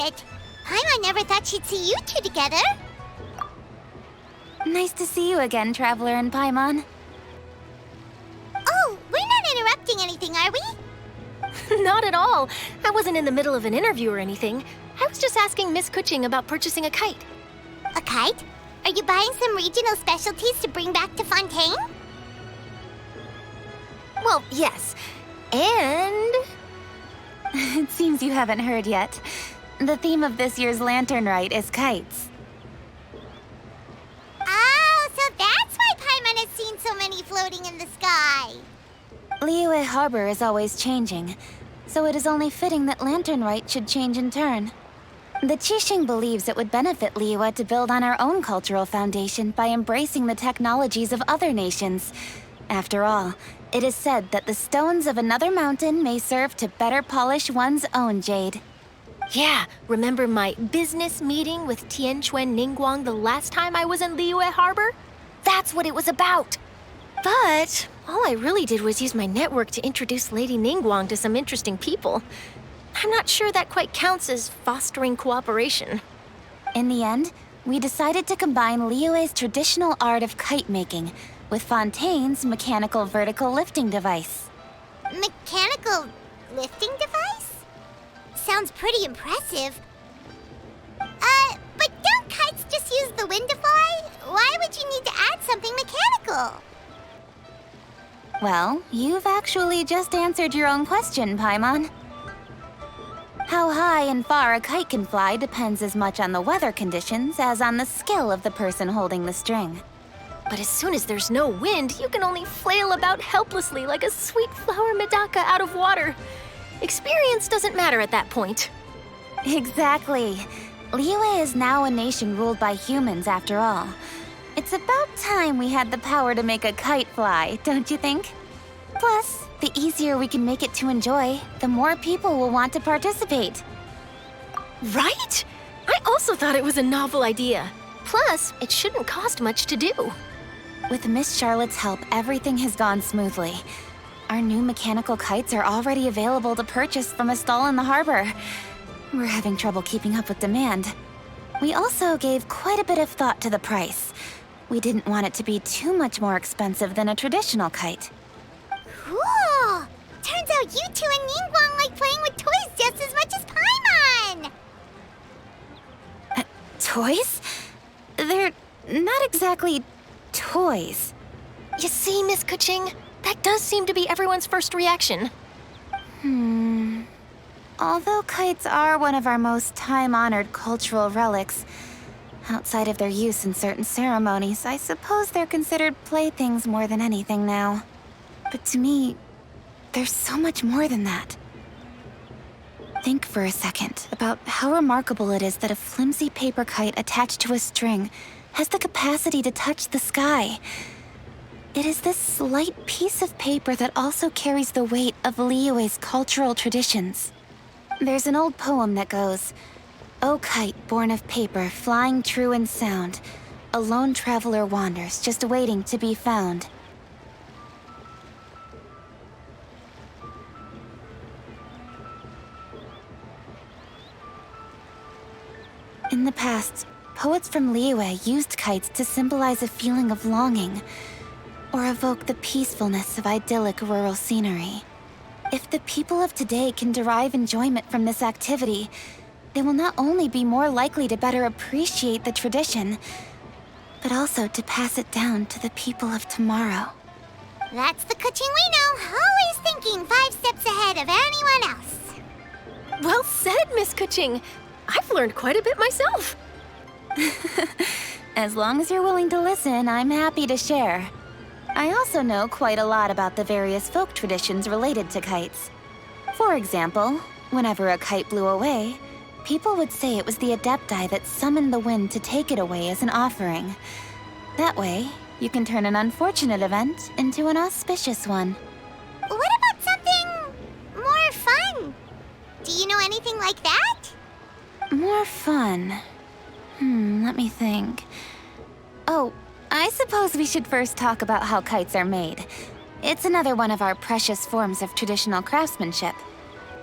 it. Paimon never thought she'd see you two together. Nice to see you again, Traveler and Paimon. Oh, we're not interrupting anything, are we? Not at all. I wasn't in the middle of an interview or anything. I was just asking Miss Kuching about purchasing a kite. A kite? Are you buying some regional specialties to bring back to Fontaine? Well, yes. And... It seems you haven't heard yet. The theme of this year's Lantern Rite is kites. Oh, so that's why Paimon has seen so many floating in the sky. Liyue Harbor is always changing, so it is only fitting that Lantern Rite should change in turn. The Qixing believes it would benefit Liyue to build on our own cultural foundation by embracing the technologies of other nations. After all, it is said that the stones of another mountain may serve to better polish one's own jade. Yeah, remember my business meeting with Tianquan Ningguang the last time I was in Liyue Harbor? That's what it was about. But all I really did was use my network to introduce Lady Ningguang to some interesting people. I'm not sure that quite counts as fostering cooperation. In the end, we decided to combine Liyue's traditional art of kite making with Fontaine's mechanical vertical lifting device. Mechanical lifting device? Sounds pretty impressive. But don't kites just use the wind to fly? Why would you need to add something mechanical? Well, you've actually just answered your own question, Paimon. How high and far a kite can fly depends as much on the weather conditions as on the skill of the person holding the string. But as soon as there's no wind, you can only flail about helplessly like a sweet flower medaka out of water. Experience doesn't matter at that point. Exactly. Liyue is now a nation ruled by humans, after all. It's about time we had the power to make a kite fly, don't you think? Plus, the easier we can make it to enjoy, the more people will want to participate. Right? I also thought it was a novel idea. Plus, it shouldn't cost much to do. With Miss Charlotte's help, everything has gone smoothly. Our new mechanical kites are already available to purchase from a stall in the harbor. We're having trouble keeping up with demand. We also gave quite a bit of thought to the price. We didn't want it to be too much more expensive than a traditional kite. Cool! Turns out you two and Ningguang like playing with toys just as much as Paimon! Toys? They're not exactly toys. You see, Miss Kuching, that does seem to be everyone's first reaction. Although kites are one of our most time-honored cultural relics, outside of their use in certain ceremonies, I suppose they're considered playthings more than anything now. But to me, there's so much more than that. Think for a second about how remarkable it is that a flimsy paper kite attached to a string has the capacity to touch the sky. It is this slight piece of paper that also carries the weight of Liyue's cultural traditions. There's an old poem that goes, "O kite born of paper, flying true in sound, a lone traveler wanders, just waiting to be found." In the past, poets from Liyue used kites to symbolize a feeling of longing, or evoke the peacefulness of idyllic rural scenery. If the people of today can derive enjoyment from this activity, they will not only be more likely to better appreciate the tradition, but also to pass it down to the people of tomorrow. That's the Kuching we know, always thinking 5 steps ahead of anyone else. Well said, Miss Kuching. I've learned quite a bit myself. As long as you're willing to listen, I'm happy to share. I also know quite a lot about the various folk traditions related to kites. For example, whenever a kite blew away, people would say it was the Adepti that summoned the wind to take it away as an offering. That way, you can turn an unfortunate event into an auspicious one. What about something more fun? Do you know anything like that? More fun? Let me think. Oh, I suppose we should first talk about how kites are made. It's another one of our precious forms of traditional craftsmanship.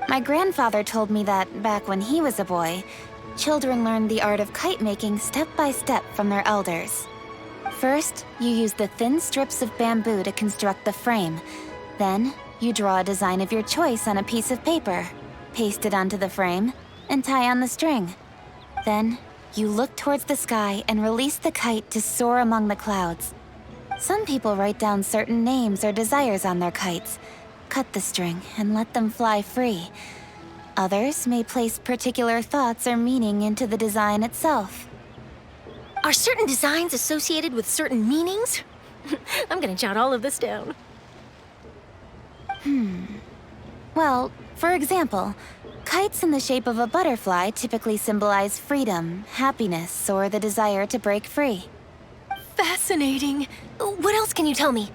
My grandfather told me that, back when he was a boy, children learn the art of kite making step by step from their elders. First, you use the thin strips of bamboo to construct the frame. Then, you draw a design of your choice on a piece of paper, paste it onto the frame, and tie on the string. Then, you look towards the sky and release the kite to soar among the clouds. Some people write down certain names or desires on their kites, cut the string, and let them fly free. Others may place particular thoughts or meaning into the design itself. Are certain designs associated with certain meanings? I'm gonna jot all of this down. Well, for example, kites in the shape of a butterfly typically symbolize freedom, happiness, or the desire to break free. Fascinating. What else can you tell me?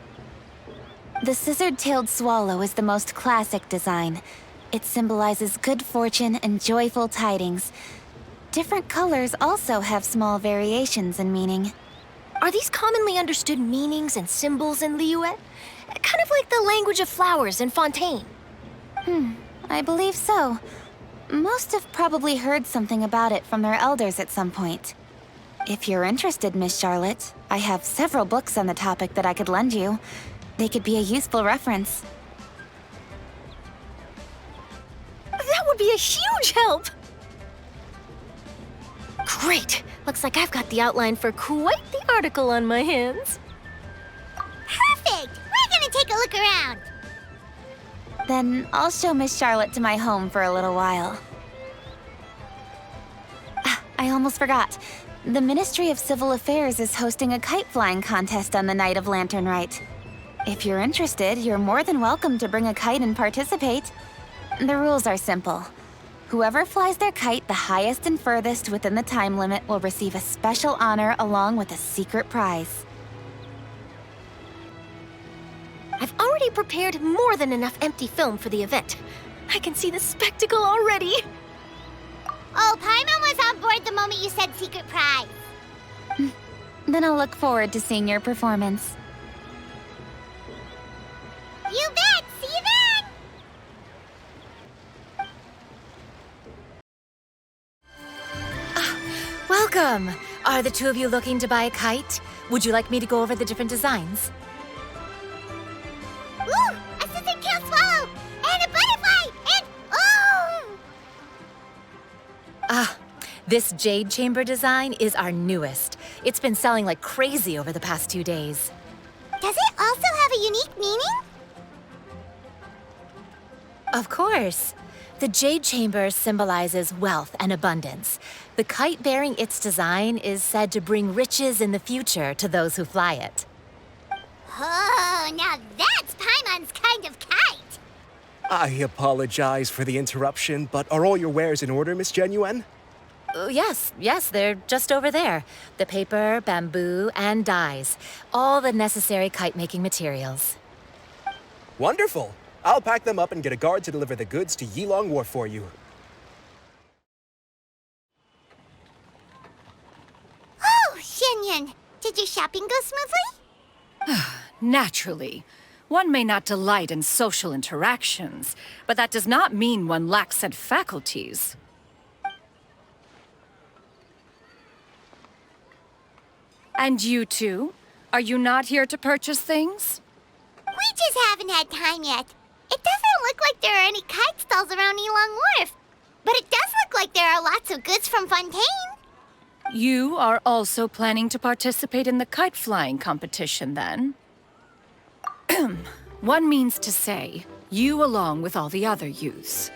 The scissor-tailed swallow is the most classic design. It symbolizes good fortune and joyful tidings. Different colors also have small variations in meaning. Are these commonly understood meanings and symbols in Liyue? Kind of like the language of flowers in Fontaine. I believe so. Most have probably heard something about it from their elders at some point. If you're interested, Miss Charlotte, I have several books on the topic that I could lend you. They could be a useful reference. That would be a huge help! Great! Looks like I've got the outline for quite the article on my hands. Perfect! We're gonna take a look around. Then I'll show Miss Charlotte to my home for a little while. I almost forgot. The Ministry of Civil Affairs is hosting a kite flying contest on the night of Lantern Rite. If you're interested, you're more than welcome to bring a kite and participate. The rules are simple. Whoever flies their kite the highest and furthest within the time limit will receive a special honor along with a secret prize. I've already prepared more than enough empty film for the event. I can see the spectacle already. Oh, Paimon was on board the moment you said secret prize. Then I'll look forward to seeing your performance. You bet! See you then! Welcome! Are the two of you looking to buy a kite? Would you like me to go over the different designs? Ooh! A scissor-tailed swallow! And a butterfly! And... oh! This jade chamber design is our newest. It's been selling like crazy over the past 2 days. Does it also have a unique meaning? Of course. The jade chamber symbolizes wealth and abundance. The kite bearing its design is said to bring riches in the future to those who fly it. Oh, now that's Paimon's kind of kite! I apologize for the interruption, but are all your wares in order, Miss Genuine? Yes, they're just over there. The paper, bamboo, and dyes. All the necessary kite-making materials. Wonderful! I'll pack them up and get a guard to deliver the goods to Yilong Wharf for you. Oh, Xianyun, did your shopping go smoothly? Naturally. One may not delight in social interactions, but that does not mean one lacks said faculties. And you two? Are you not here to purchase things? We just haven't had time yet. It doesn't look like there are any kite stalls around Yilong Wharf, but it does look like there are lots of goods from Fontaine. You are also planning to participate in the kite flying competition, then? One means to say, you along with all the other youths.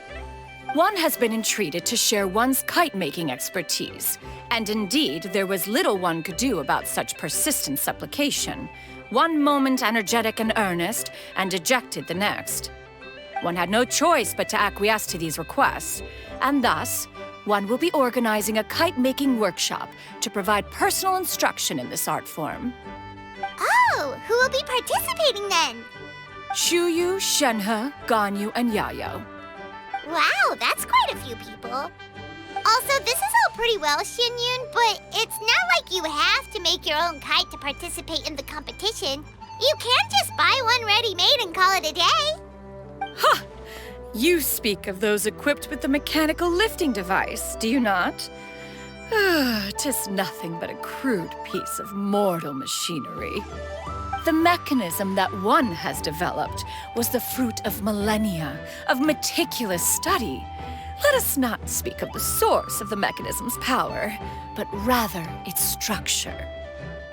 One has been entreated to share one's kite-making expertise, and indeed, there was little one could do about such persistent supplication. One moment energetic and earnest, and dejected the next. One had no choice but to acquiesce to these requests, and thus, one will be organizing a kite-making workshop to provide personal instruction in this art form. Oh, who will be participating then? Shuyu, Shenhe, Ganyu, and Yayo. Wow, that's quite a few people. Also, this is all pretty well, Xianyun, but it's not like you have to make your own kite to participate in the competition. You can just buy one ready-made and call it a day. You speak of those equipped with the mechanical lifting device, do you not? 'Tis nothing but a crude piece of mortal machinery. The mechanism that one has developed was the fruit of millennia of meticulous study. Let us not speak of the source of the mechanism's power, but rather its structure.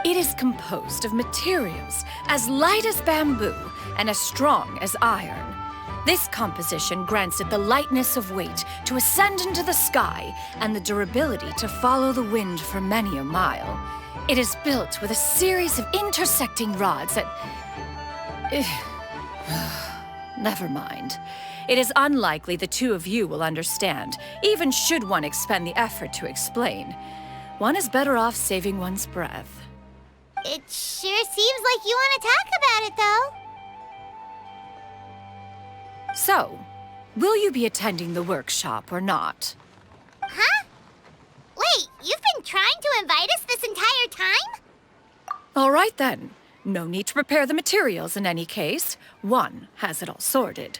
It is composed of materials as light as bamboo and as strong as iron. This composition grants it the lightness of weight to ascend into the sky and the durability to follow the wind for many a mile. It is built with a series of intersecting rods that... Never mind. It is unlikely the two of you will understand, even should one expend the effort to explain. One is better off saving one's breath. It sure seems like you want to talk about it, though. So, will you be attending the workshop or not? Huh? Wait, you've been trying to invite us this entire time? All right then. No need to prepare the materials in any case. One has it all sorted.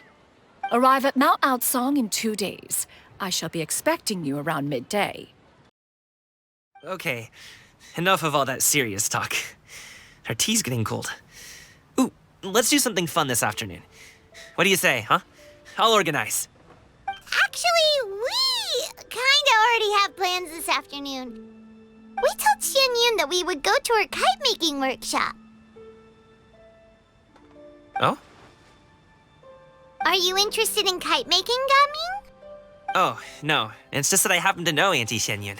Arrive at Mount Outsong in 2 days. I shall be expecting you around midday. Okay, enough of all that serious talk. Our tea's getting cold. Ooh, let's do something fun this afternoon. What do you say, huh? I'll organize. Actually, we kinda already have plans this afternoon. We told Xianyun that we would go to her kite-making workshop. Oh? Are you interested in kite-making, Gaming? Oh, no. It's just that I happen to know Auntie Xianyun.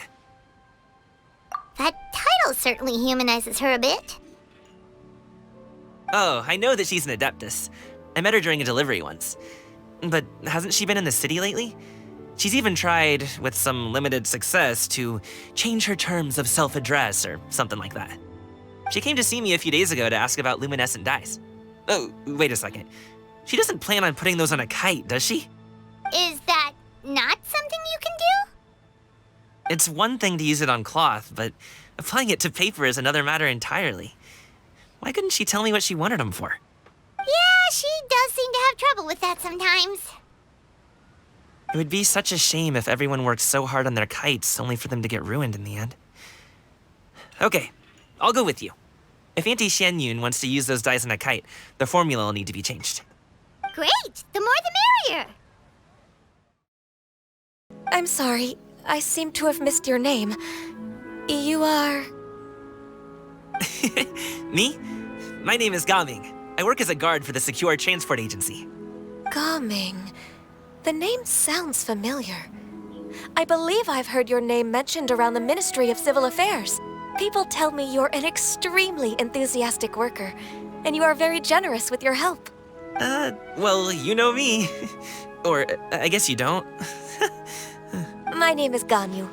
That title certainly humanizes her a bit. Oh, I know that she's an Adeptus. I met her during a delivery once. But hasn't she been in the city lately? She's even tried, with some limited success, to change her terms of self-address or something like that. She came to see me a few days ago to ask about luminescent dyes. Oh, wait a second. She doesn't plan on putting those on a kite, does she? Is that not something you can do? It's one thing to use it on cloth, but applying it to paper is another matter entirely. Why couldn't she tell me what she wanted them for? Yeah, she does seem to have trouble with that sometimes. It would be such a shame if everyone worked so hard on their kites only for them to get ruined in the end. Okay, I'll go with you. If Auntie Xianyun wants to use those dyes on a kite, the formula will need to be changed. Great! The more the merrier! I'm sorry. I seem to have missed your name. You are... Me? My name is Gaming. I work as a guard for the Secure Transport Agency. Gaming. The name sounds familiar. I believe I've heard your name mentioned around the Ministry of Civil Affairs. People tell me you're an extremely enthusiastic worker, and you are very generous with your help. Well, you know me. Or, I guess you don't. My name is Ganyu.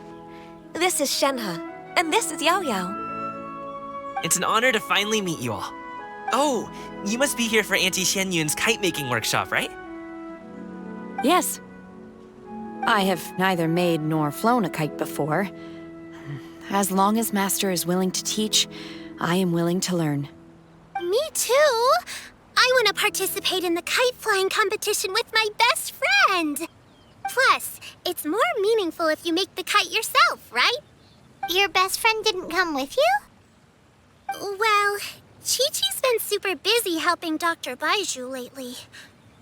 This is Shenhe, and this is Yao Yao. It's an honor to finally meet you all. Oh, you must be here for Auntie Xianyun's kite-making workshop, right? Yes. I have neither made nor flown a kite before. As long as Master is willing to teach, I am willing to learn. Me too! I want to participate in the kite flying competition with my best friend! Plus, it's more meaningful if you make the kite yourself, right? Your best friend didn't come with you? Well, Chi-Chi's been super busy helping Dr. Baiju lately.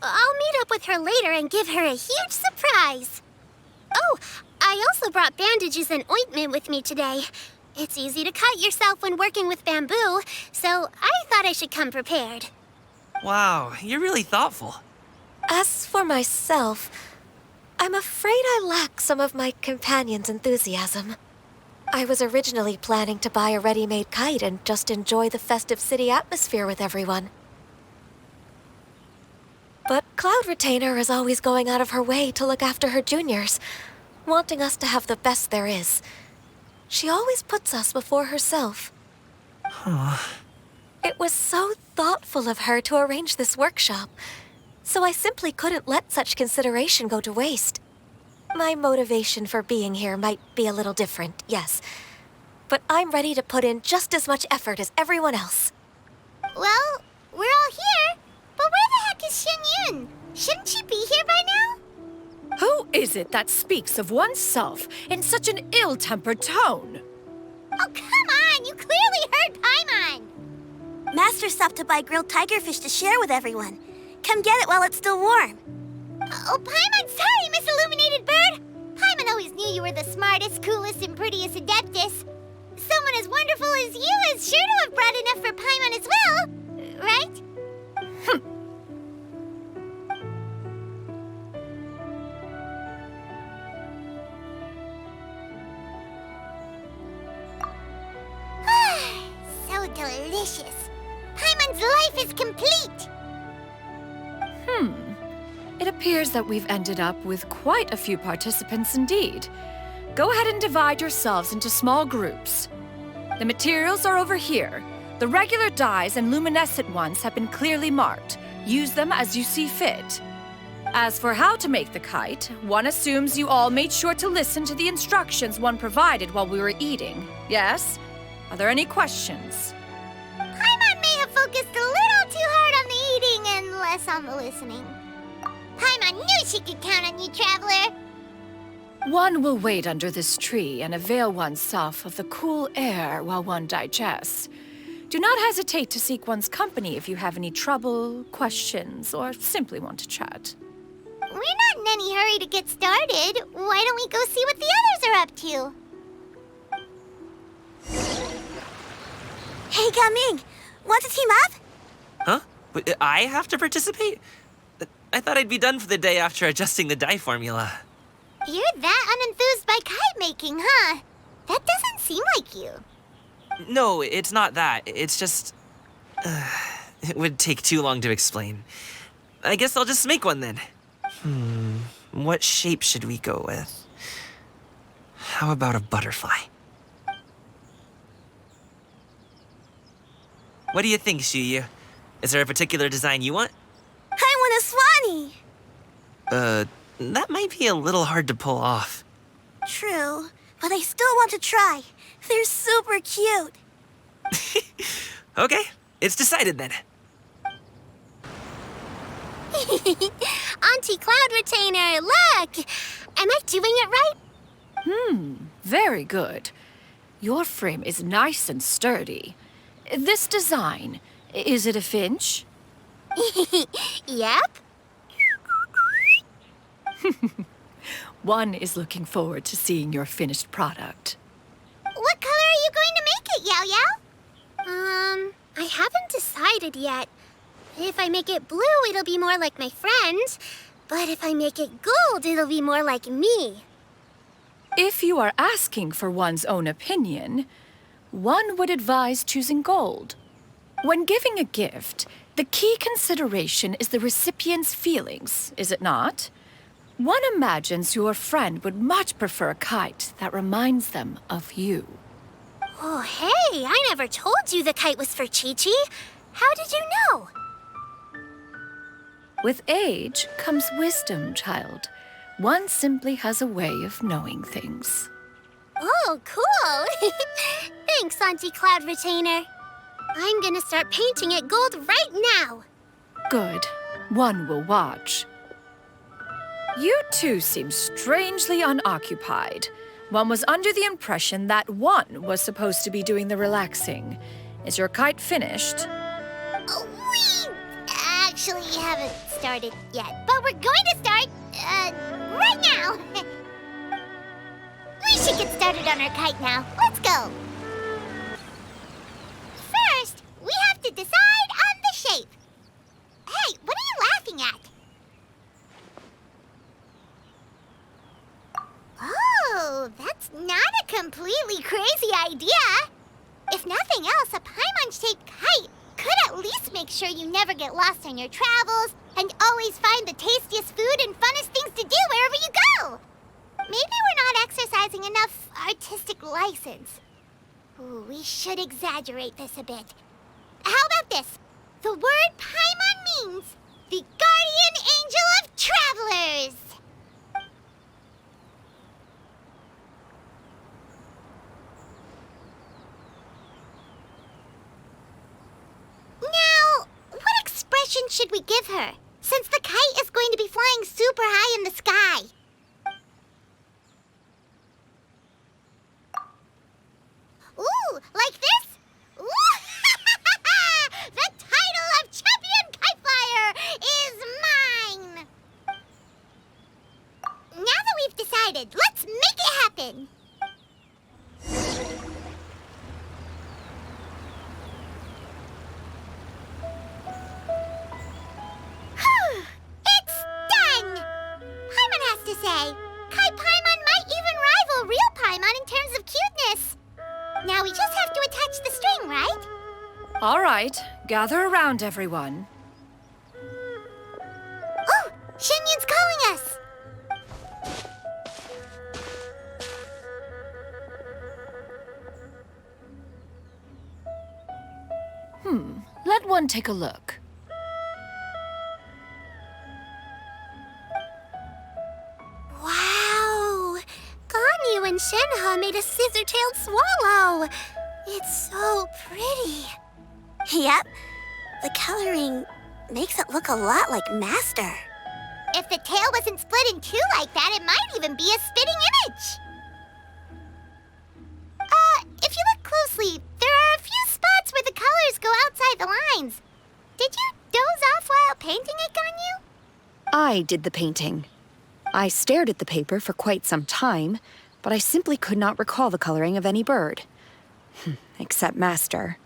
I'll meet up with her later and give her a huge surprise. Oh, I also brought bandages and ointment with me today. It's easy to cut yourself when working with bamboo, so I thought I should come prepared. Wow, you're really thoughtful. As for myself, I'm afraid I lack some of my companion's enthusiasm. I was originally planning to buy a ready-made kite and just enjoy the festive city atmosphere with everyone. But Cloud Retainer is always going out of her way to look after her juniors, wanting us to have the best there is. She always puts us before herself. It was so thoughtful of her to arrange this workshop, so I simply couldn't let such consideration go to waste. My motivation for being here might be a little different, yes, but I'm ready to put in just as much effort as everyone else. Well, we're all here, but where the heck is Xianyun? Shouldn't she be here by now? Who is it that speaks of oneself in such an ill-tempered tone? Oh, come on! You clearly heard Paimon! Master stopped to buy grilled tigerfish to share with everyone. Come get it while it's still warm. Oh, Paimon, sorry, Miss Illuminated Bird! Paimon always knew you were the smartest, coolest, and prettiest Adeptus. Someone as wonderful as you is sure to have brought enough for Paimon as well, right? So delicious. Paimon's life is complete. It appears that we've ended up with quite a few participants indeed. Go ahead and divide yourselves into small groups. The materials are over here. The regular dyes and luminescent ones have been clearly marked. Use them as you see fit. As for how to make the kite, one assumes you all made sure to listen to the instructions one provided while we were eating. Yes? Are there any questions? Paimon may have focused a little too hard on the eating and less on the listening. Paimon knew she could count on you, Traveler. One will wait under this tree and avail oneself of the cool air while one digests. Do not hesitate to seek one's company if you have any trouble, questions, or simply want to chat. We're not in any hurry to get started. Why don't we go see what the others are up to? Hey, Gaming, want to team up? Huh? But I have to participate? I thought I'd be done for the day after adjusting the dye formula. You're that unenthused by kite making, huh? That doesn't seem like you. No, it's not that. It's just... it would take too long to explain. I guess I'll just make one then. What shape should we go with? How about a butterfly? What do you think, Shuyu? Is there a particular design you want? I want a swanee. That might be a little hard to pull off. True, but I still want to try. They're super cute. Okay, it's decided then. Auntie Cloud Retainer, look! Am I doing it right? Very good. Your frame is nice and sturdy. This design, is it a finch? Yep. One is looking forward to seeing your finished product. What color are you going to make it, Yao Yao? I haven't decided yet. If I make it blue, it'll be more like my friend. But if I make it gold, it'll be more like me. If you are asking for one's own opinion, one would advise choosing gold. When giving a gift, the key consideration is the recipient's feelings, is it not? One imagines your friend would much prefer a kite that reminds them of you. Oh, hey, I never told you the kite was for Chi-Chi. How did you know? With age comes wisdom, child. One simply has a way of knowing things. Oh, cool. Thanks, Auntie Cloud Retainer. I'm gonna start painting it gold right now. Good. One will watch. You two seem strangely unoccupied. One was under the impression that one was supposed to be doing the relaxing. Is your kite finished? We actually haven't started yet, but we're going to start, right now. We should get started on our kite now. Let's go. First, we have to decide on the shape. Hey, what are you laughing at? Oh, that's not a completely crazy idea. If nothing else, a Paimon-shaped kite could at least make sure you never get lost on your travels and always find the tastiest food and funnest things to do wherever you go. Maybe we're not exercising enough artistic license. Ooh, we should exaggerate this a bit. How about this? The word Paimon means the guardian angel of travelers. Now, what expression should we give her? Since the kite is going to be flying super high in the sky. Like this? The title of Champion Kite Flyer is mine! Now that we've decided, let's make it happen! It's done! Paimon has to say, Kite Paimon might even rival real Paimon in terms of cuteness. Now we just have to attach the string, right? All right, gather around, everyone. Oh, Xianyun's calling us! Let one take a look. Wow! Ganyu and Shenhe made a scissor-tailed swallow. It's so pretty. Yep. The coloring makes it look a lot like Master. If the tail wasn't split in two like that, it might even be a spitting image. If you look closely, there are a few spots where the colors go outside the lines. Did you doze off while painting it, Ganyu? I did the painting. I stared at the paper for quite some time, but I simply could not recall the coloring of any bird. Except Master.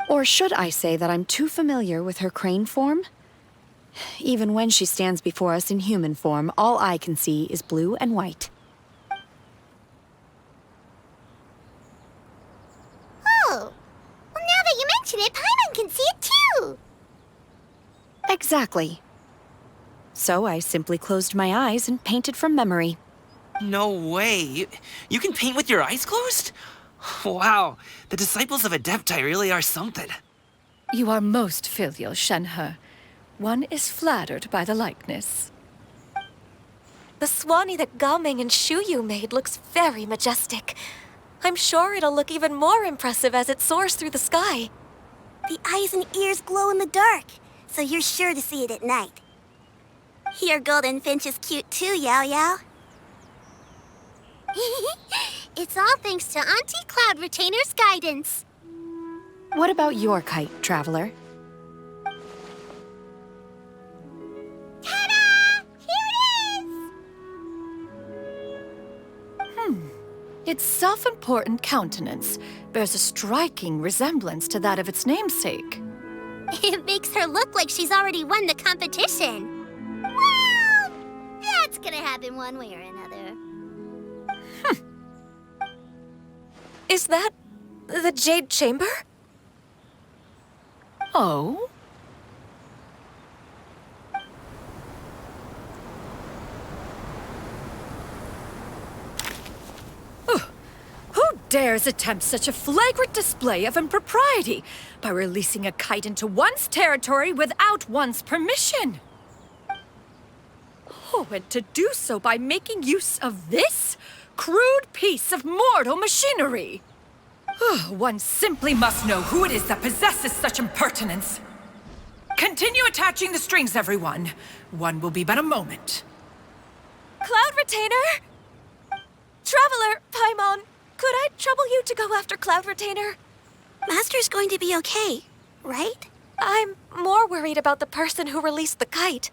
Or should I say that I'm too familiar with her crane form? Even when she stands before us in human form, all I can see is blue and white. Oh. Well, now that you mention it, Paimon can see it too. Exactly. So I simply closed my eyes and painted from memory. No way. You can paint with your eyes closed? Wow, the disciples of Adepti really are something. You are most filial, Shenhe. One is flattered by the likeness. The Swanee that Gaming and Shuyu made looks very majestic. I'm sure it'll look even more impressive as it soars through the sky. The eyes and ears glow in the dark, so you're sure to see it at night. Your golden finch is cute too, Yao Yao. It's all thanks to Auntie Cloud Retainer's guidance. What about your kite, Traveler? Ta-da! Here it is! Its self-important countenance bears a striking resemblance to that of its namesake. It makes her look like she's already won the competition. Well, that's gonna happen one way or another. Is that the Jade Chamber? Oh? Who dares attempt such a flagrant display of impropriety by releasing a kite into one's territory without one's permission? Oh, and to do so by making use of this crude piece of mortal machinery. One simply must know who it is that possesses such impertinence. Continue attaching the strings, everyone. One will be but a moment. Cloud Retainer? Traveler, Paimon, could I trouble you to go after Cloud Retainer? Master's going to be okay, right? I'm more worried about the person who released the kite.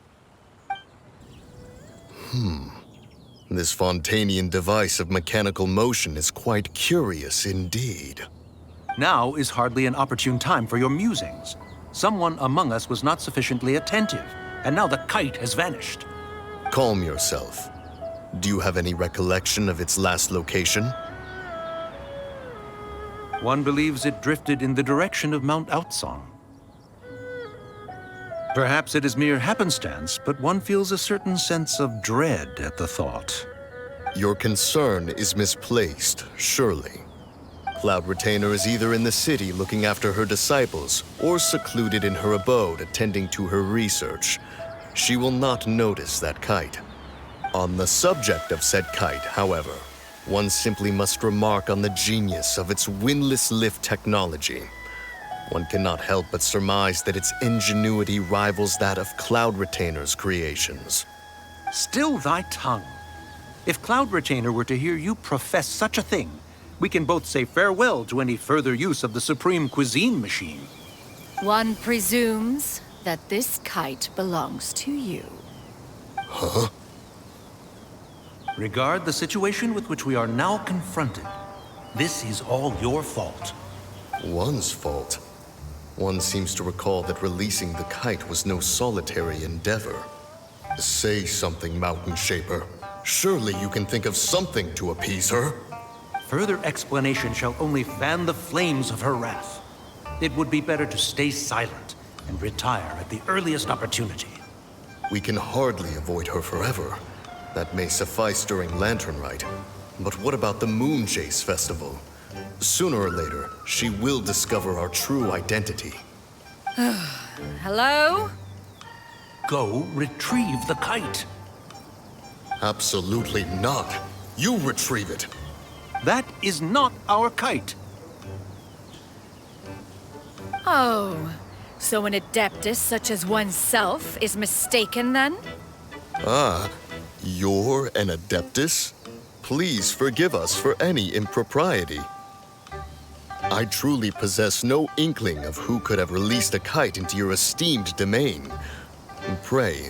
This Fontanian device of mechanical motion is quite curious indeed. Now is hardly an opportune time for your musings. Someone among us was not sufficiently attentive, and now the kite has vanished. Calm yourself. Do you have any recollection of its last location? One believes it drifted in the direction of Mount Outsong. Perhaps it is mere happenstance, but one feels a certain sense of dread at the thought. Your concern is misplaced, surely. Cloud Retainer is either in the city looking after her disciples, or secluded in her abode attending to her research. She will not notice that kite. On the subject of said kite, however, one simply must remark on the genius of its windless lift technology. One cannot help but surmise that its ingenuity rivals that of Cloud Retainer's creations. Still thy tongue. If Cloud Retainer were to hear you profess such a thing, we can both say farewell to any further use of the Supreme Cuisine Machine. One presumes that this kite belongs to you. Huh? Regard the situation with which we are now confronted. This is all your fault. One's fault. One seems to recall that releasing the kite was no solitary endeavor. Say something, Mountain Shaper. Surely you can think of something to appease her. Further explanation shall only fan the flames of her wrath. It would be better to stay silent and retire at the earliest opportunity. We can hardly avoid her forever. That may suffice during Lantern Rite. But what about the Moon Chase Festival? Sooner or later, she will discover our true identity. Hello? Go retrieve the kite. Absolutely not. You retrieve it. That is not our kite. Oh, so an adeptus such as oneself is mistaken then? Ah, you're an adeptus? Please forgive us for any impropriety. I truly possess no inkling of who could have released a kite into your esteemed domain. Pray,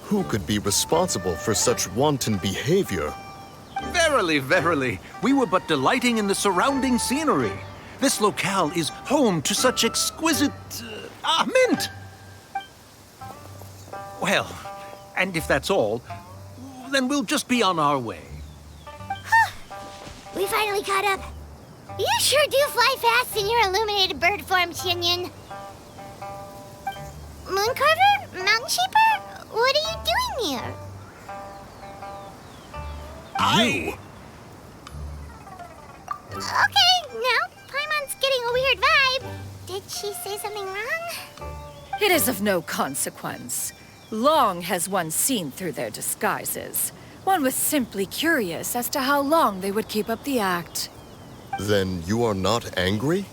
who could be responsible for such wanton behavior? Verily, verily, we were but delighting in the surrounding scenery. This locale is home to such exquisite... mint! Well, and if that's all, then we'll just be on our way. We finally caught up. You sure do fly fast in your illuminated bird form, Xianyun. Mooncarver? Mountain Shaper? What are you doing here? You! Okay, now Paimon's getting a weird vibe. Did she say something wrong? It is of no consequence. Long has one seen through their disguises. One was simply curious as to how long they would keep up the act. Then you are not angry?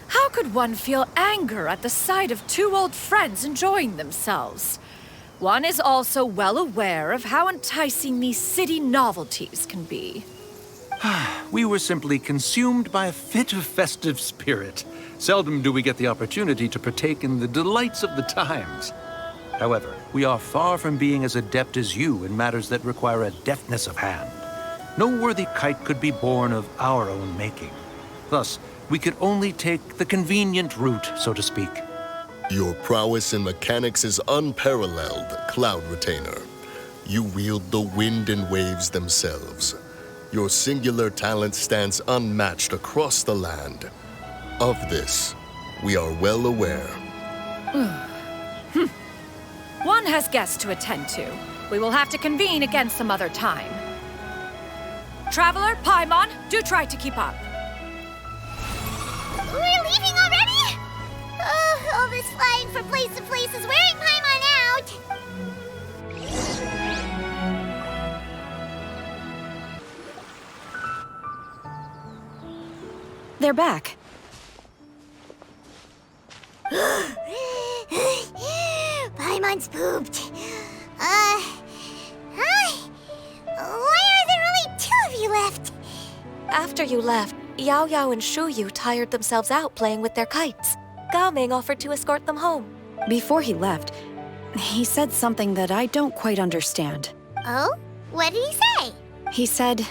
How could one feel anger at the sight of two old friends enjoying themselves? One is also well aware of how enticing these city novelties can be. We were simply consumed by a fit of festive spirit. Seldom do we get the opportunity to partake in the delights of the times. However, we are far from being as adept as you in matters that require a deftness of hand. No worthy kite could be born of our own making. Thus, we could only take the convenient route, so to speak. Your prowess in mechanics is unparalleled, Cloud Retainer. You wield the wind and waves themselves. Your singular talent stands unmatched across the land. Of this, we are well aware. One has guests to attend to. We will have to convene again some other time. Traveler, Paimon, do try to keep up. We're leaving already? Oh, all this flying from place to place is wearing Paimon out. They're back. Paimon's pooped. Hi. Why are there only two of you left? After you left, Yao Yao and Shu Yu tired themselves out playing with their kites. Gao Ming offered to escort them home. Before he left, he said something that I don't quite understand. Oh? What did he say? He said,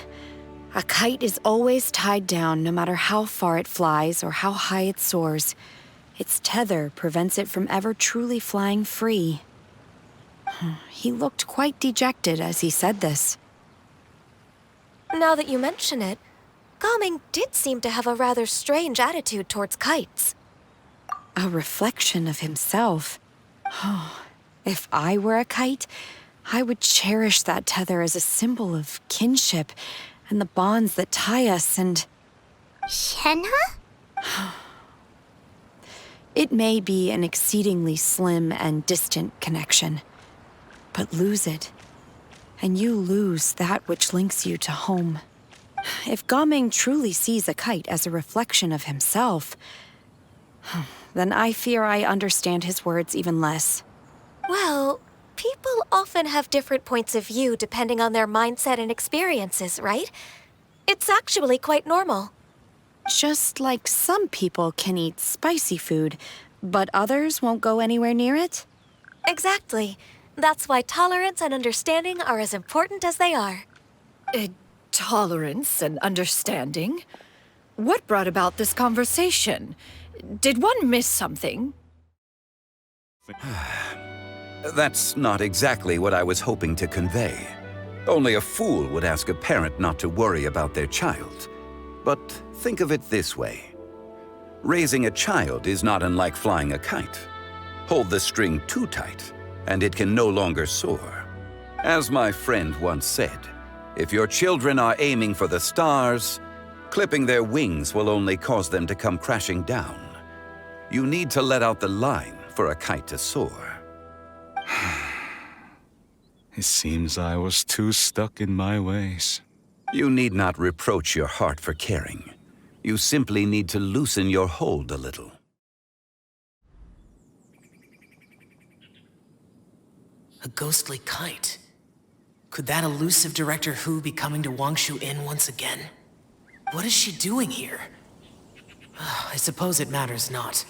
a kite is always tied down no matter how far it flies or how high it soars. Its tether prevents it from ever truly flying free. He looked quite dejected as he said this. Now that you mention it, Gao Ming did seem to have a rather strange attitude towards kites. A reflection of himself. If I were a kite, I would cherish that tether as a symbol of kinship and the bonds that tie us and... Shenhe? It may be an exceedingly slim and distant connection, but lose it, and you lose that which links you to home. If Gao Ming truly sees a kite as a reflection of himself, then I fear I understand his words even less. Well, People often have different points of view depending on their mindset and experiences, right? It's actually quite normal. Just like some people can eat spicy food, but others won't go anywhere near it? Exactly. That's why tolerance and understanding are as important as they are. Tolerance and understanding? What brought about this conversation? Did one miss something? That's not exactly what I was hoping to convey. Only a fool would ask a parent not to worry about their child. But think of it this way. Raising a child is not unlike flying a kite. Hold the string too tight, and it can no longer soar. As my friend once said, if your children are aiming for the stars, clipping their wings will only cause them to come crashing down. You need to let out the line for a kite to soar. It seems I was too stuck in my ways. You need not reproach your heart for caring. You simply need to loosen your hold a little. A ghostly kite. Could that elusive Director Hu be coming to Wangshu Inn once again? What is she doing here? I suppose it matters not.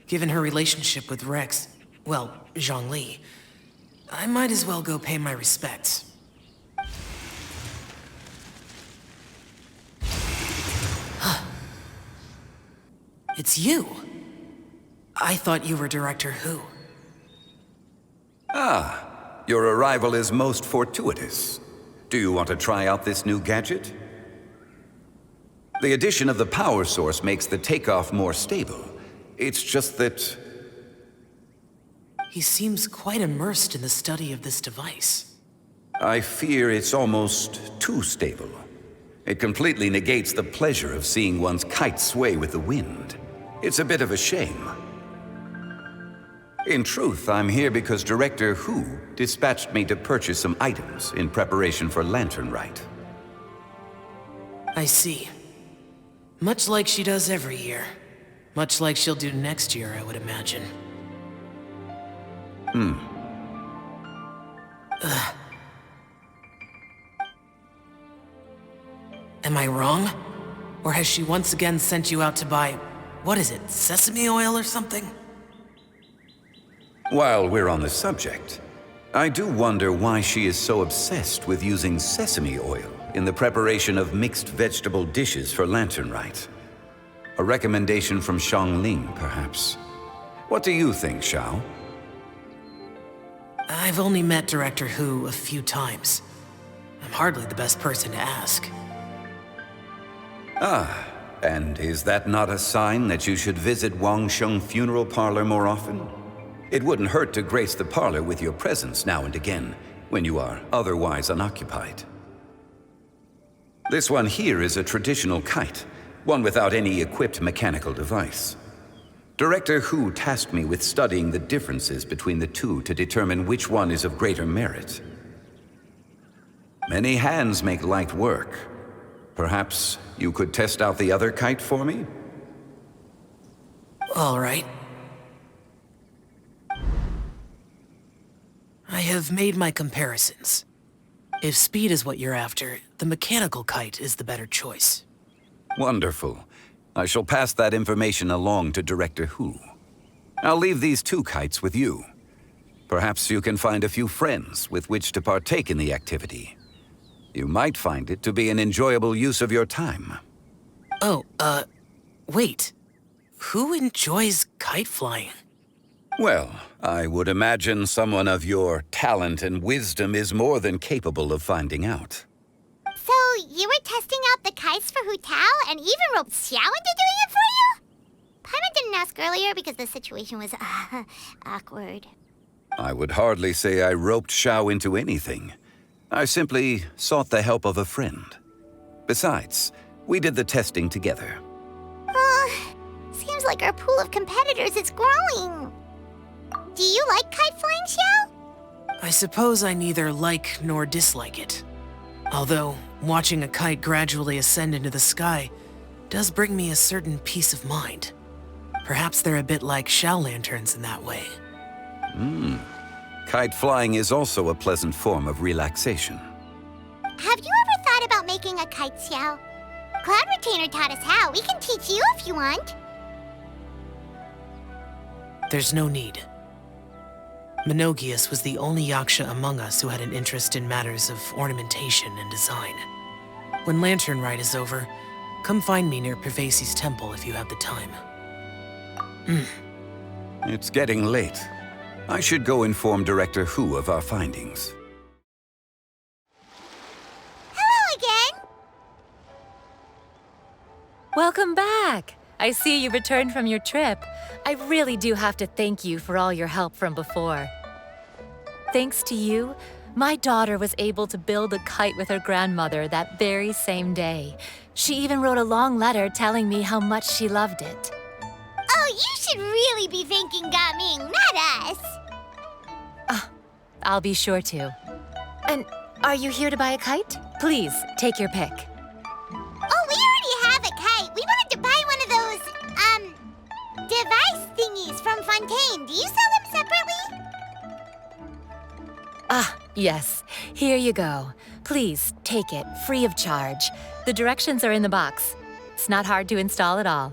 Given her relationship with Rex, well, Zhongli, I might as well go pay my respects. It's you. I thought you were Director Hu. Ah, your arrival is most fortuitous. Do you want to try out this new gadget? The addition of the power source makes the takeoff more stable. It's just that... He seems quite immersed in the study of this device. I fear it's almost too stable. It completely negates the pleasure of seeing one's kite sway with the wind. It's a bit of a shame. In truth, I'm here because Director Hu dispatched me to purchase some items in preparation for Lantern Rite. I see. Much like she does every year. Much like she'll do next year, I would imagine. Am I wrong? Or has she once again sent you out to buy, what is it, sesame oil or something? While we're on the subject, I do wonder why she is so obsessed with using sesame oil in the preparation of mixed vegetable dishes for Lantern Rite. A recommendation from Xiangling, perhaps. What do you think, Xiao? I've only met Director Hu a few times. I'm hardly the best person to ask. Ah, and is that not a sign that you should visit Wangsheng Funeral Parlor more often? It wouldn't hurt to grace the parlor with your presence now and again, when you are otherwise unoccupied. This one here is a traditional kite, one without any equipped mechanical device. Director Hu tasked me with studying the differences between the two to determine which one is of greater merit. Many hands make light work. Perhaps you could test out the other kite for me? All right. I have made my comparisons. If speed is what you're after, the mechanical kite is the better choice. Wonderful. I shall pass that information along to Director Hu. I'll leave these two kites with you. Perhaps you can find a few friends with which to partake in the activity. You might find it to be an enjoyable use of your time. Oh, wait. Who enjoys kite flying? Well, I would imagine someone of your talent and wisdom is more than capable of finding out. So, you were testing out the kites for Hu Tao and even roped Xiao into doing it for you? Paimon didn't ask earlier because the situation was, awkward. I would hardly say I roped Xiao into anything. I simply sought the help of a friend. Besides, we did the testing together. Seems like our pool of competitors is growing. Do you like kite flying, Xiao? I suppose I neither like nor dislike it. Although, watching a kite gradually ascend into the sky does bring me a certain peace of mind. Perhaps they're a bit like Xiao lanterns in that way. Kite flying is also a pleasant form of relaxation. Have you ever thought about making a kite, Xiao? Cloud Retainer taught us how. We can teach you if you want. There's no need. Menogias was the only Yaksha among us who had an interest in matters of ornamentation and design. When Lantern Rite is over, come find me near Pervasi's temple if you have the time. It's getting late. I should go inform Director Hu of our findings. Hello again. Welcome back. I see you returned from your trip. I really do have to thank you for all your help from before. Thanks to you, my daughter was able to build a kite with her grandmother that very same day. She even wrote a long letter telling me how much she loved it. Oh, you should really be thanking Gaming, not us. I'll be sure to. And are you here to buy a kite? Please, take your pick. Oh, we already have a kite. We wanted to buy one of those, device thingies from Fontaine. Do you sell them separately? Yes. Here you go. Please, take it, free of charge. The directions are in the box. It's not hard to install at all.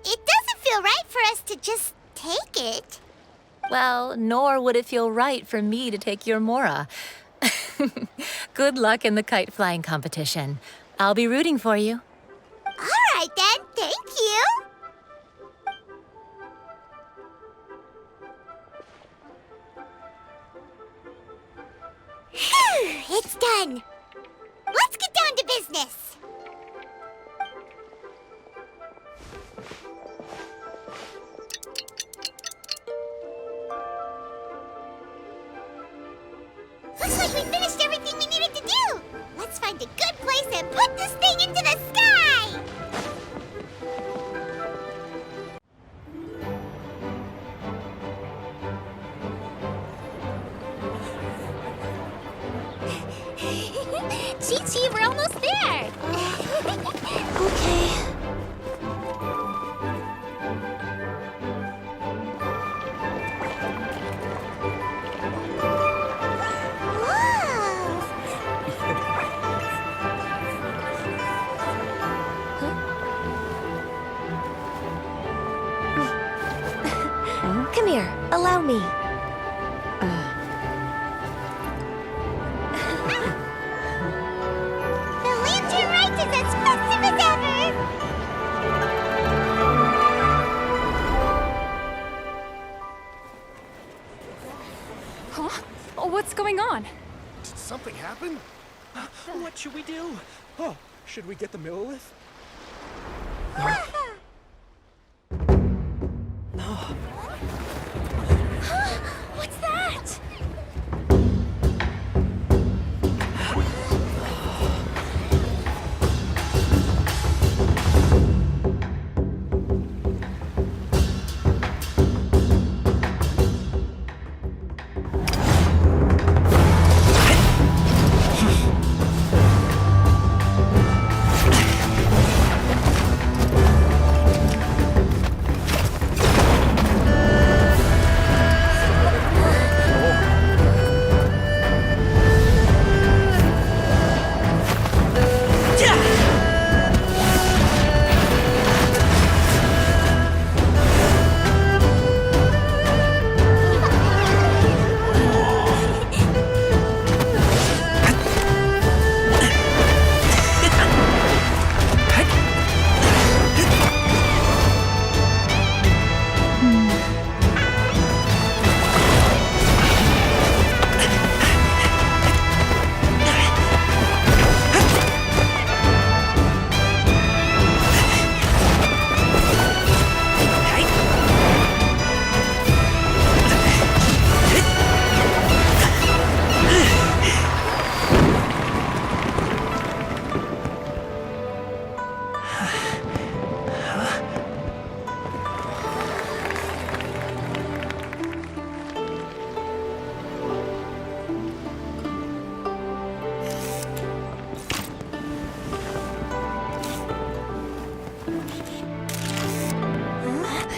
It doesn't feel right for us to just take it. Well, nor would it feel right for me to take your Mora. Good luck in the kite flying competition. I'll be rooting for you. All right, then. Thank you. Phew, it's done. Let's get down to business. Looks like we finished everything we needed to do. Let's find a good place and put this thing into the sky. Chi-Chi, we're almost there. Okay. Come here, allow me. The Lantern Rite is as festive as ever! Huh? Oh, what's going on? Did something happen? What should we do? Oh, should we get the Millilith? What's that?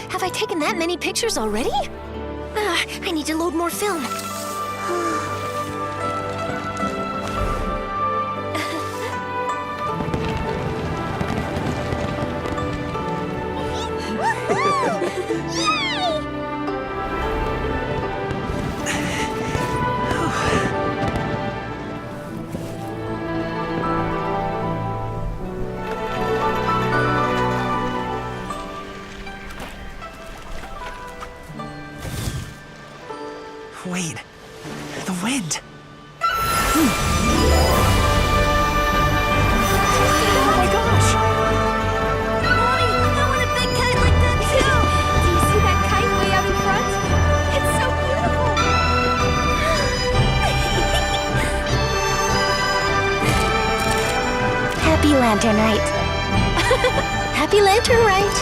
Have I taken that many pictures already? I need need to load more film. Wait, the wind. Oh my gosh! Mommy, I want a big kite like that too! Do you see that kite way out in front? It's so beautiful! Happy Lantern Rite. Happy Lantern Rite!